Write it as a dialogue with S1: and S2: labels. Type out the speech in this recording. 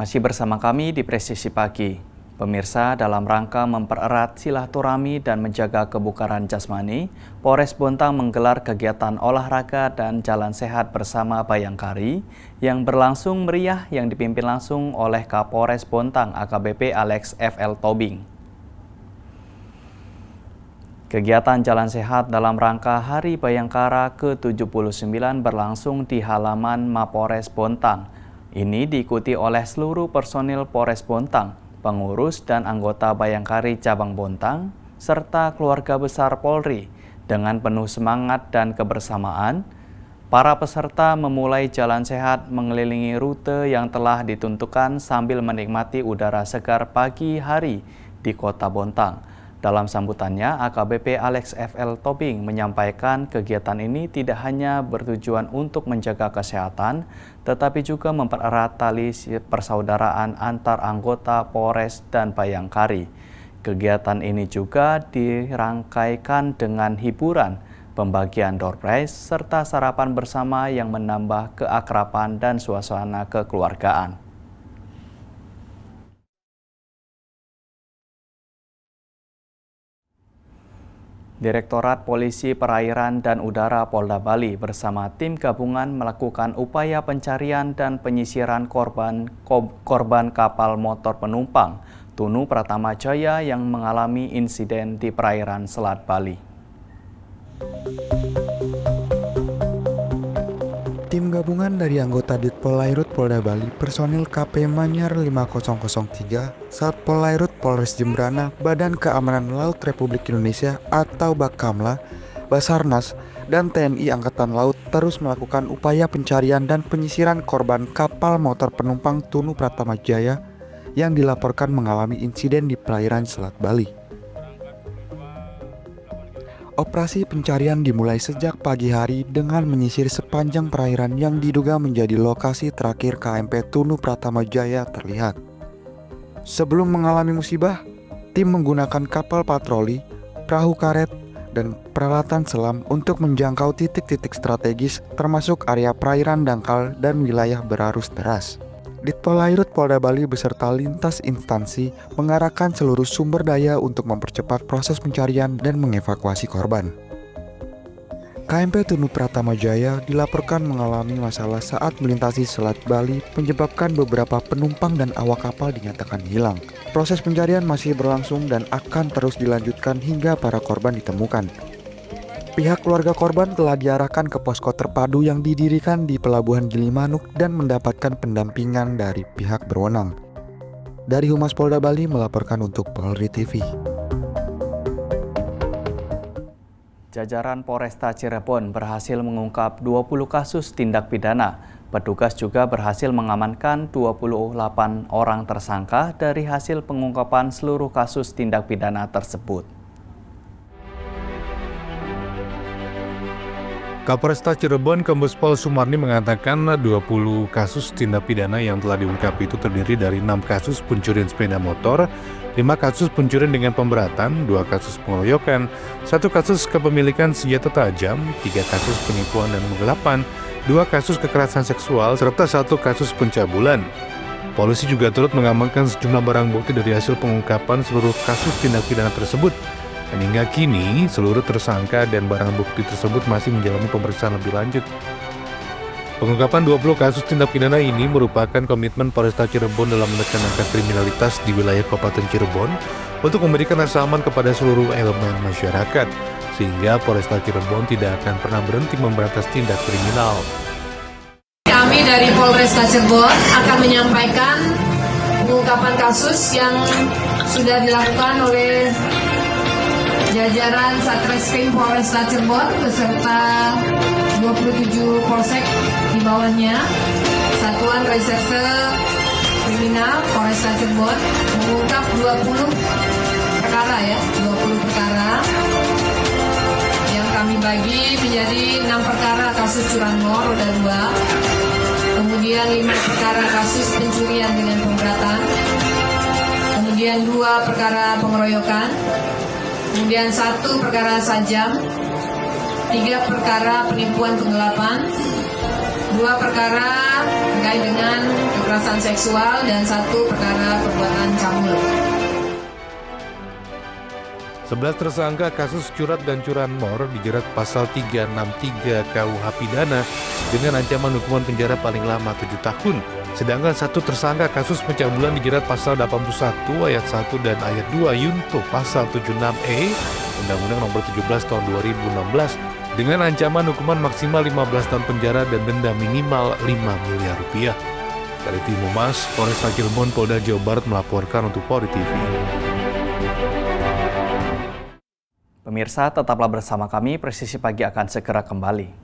S1: Masih bersama kami di Presisi Pagi. Pemirsa, dalam rangka mempererat silaturahmi dan menjaga kebugaran jasmani, Polres Bontang menggelar kegiatan olahraga dan jalan sehat bersama Bayangkari yang berlangsung meriah yang dipimpin langsung oleh Kapolres Bontang AKBP Alex FL Tobing. Kegiatan jalan sehat dalam rangka Hari Bayangkara ke-79 berlangsung di halaman Mapores Bontang. Ini diikuti oleh seluruh personil Polres Bontang, pengurus dan anggota Bayangkari Cabang Bontang, serta keluarga besar Polri. Dengan penuh semangat dan kebersamaan, para peserta memulai jalan sehat mengelilingi rute yang telah ditentukan sambil menikmati udara segar pagi hari di Kota Bontang. Dalam sambutannya, AKBP Alex FL Tobing menyampaikan kegiatan ini tidak hanya bertujuan untuk menjaga kesehatan, tetapi juga mempererat tali persaudaraan antar anggota Polres dan Bayangkari. Kegiatan ini juga dirangkaikan dengan hiburan, pembagian door prize, serta sarapan bersama yang menambah keakraban dan suasana kekeluargaan. Direktorat Polisi Perairan dan Udara Polda Bali bersama tim gabungan melakukan upaya pencarian dan penyisiran korban kapal motor penumpang Tunu Pratama Jaya yang mengalami insiden di perairan Selat Bali.
S2: Tim gabungan dari anggota Ditpolairut Polda Bali, personil KP Manyar 5003, Satpolairut Polres Jembrana, Badan Keamanan Laut Republik Indonesia atau Bakamla, Basarnas, dan TNI Angkatan Laut terus melakukan upaya pencarian dan penyisiran korban kapal motor penumpang Tunu Pratama Jaya yang dilaporkan mengalami insiden di perairan Selat Bali. Operasi pencarian dimulai sejak pagi hari dengan menyisir sepanjang perairan yang diduga menjadi lokasi terakhir KMP Tunu Pratama Jaya terlihat. Sebelum mengalami musibah, tim menggunakan kapal patroli, perahu karet, dan peralatan selam untuk menjangkau titik-titik strategis termasuk area perairan dangkal dan wilayah berarus deras. Ditpolairut Polda Bali beserta lintas instansi mengarahkan seluruh sumber daya untuk mempercepat proses pencarian dan mengevakuasi korban. KMP Tunu Pratama Jaya dilaporkan mengalami masalah saat melintasi Selat Bali menyebabkan beberapa penumpang dan awak kapal dinyatakan hilang. Proses pencarian masih berlangsung dan akan terus dilanjutkan hingga para korban ditemukan. Pihak keluarga korban telah diarahkan ke posko terpadu yang didirikan di Pelabuhan Gilimanuk dan mendapatkan pendampingan dari pihak berwenang. Dari Humas Polda Bali melaporkan untuk Polri TV.
S1: Jajaran Polresta Cirebon berhasil mengungkap 20 kasus tindak pidana. Petugas juga berhasil mengamankan 28 orang tersangka dari hasil pengungkapan seluruh kasus tindak pidana tersebut.
S3: Kapolresta Cirebon Kombes Pol Sumarni mengatakan 20 kasus tindak pidana yang telah diungkap itu terdiri dari 6 kasus pencurian sepeda motor, 5 kasus pencurian dengan pemberatan, 2 kasus pengeroyokan, 1 kasus kepemilikan senjata tajam, 3 kasus penipuan dan penggelapan, 2 kasus kekerasan seksual, serta 1 kasus pencabulan. Polisi juga turut mengamankan sejumlah barang bukti dari hasil pengungkapan seluruh kasus tindak pidana tersebut. Dan hingga kini, seluruh tersangka dan barang bukti tersebut masih menjalani pemeriksaan lebih lanjut. Pengungkapan 20 kasus tindak pidana ini merupakan komitmen Polresta Cirebon dalam menekan angka kriminalitas di wilayah Kabupaten Cirebon untuk memberikan rasa aman kepada seluruh elemen masyarakat, sehingga Polresta Cirebon tidak akan pernah berhenti memberantas tindak kriminal.
S4: Kami dari Polresta Cirebon akan menyampaikan pengungkapan kasus yang sudah dilakukan oleh jajaran Satreskrim Polresta Cirebon beserta 27 polsek di bawahnya, Satuan Reserse Kriminal Polresta Cirebon mengungkap 20 perkara yang kami bagi menjadi 6 perkara kasus curanmor roda 2, kemudian 5 perkara kasus pencurian dengan pemberatan, kemudian 2 perkara pengeroyokan, kemudian 1 perkara sajam, 3 perkara penipuan penggelapan, 2 perkara terkait dengan kekerasan seksual dan 1 perkara perbuatan cambul.
S3: 11 tersangka kasus curat dan curanmor dijerat pasal 363 KUH Pidana dengan ancaman hukuman penjara paling lama 7 tahun. Sedangkan 1 tersangka kasus pencabulan dijerat pasal 81 ayat 1 dan ayat 2 Yunto pasal 76E Undang-Undang Nomor 17 Tahun 2016 dengan ancaman hukuman maksimal 15 tahun penjara dan denda minimal 5 miliar rupiah. Dari Tim Humas, Polresta Cirebon, Polda Jawa Barat melaporkan untuk Polri TV.
S1: Pemirsa, tetaplah bersama kami, Presisi Pagi akan segera kembali.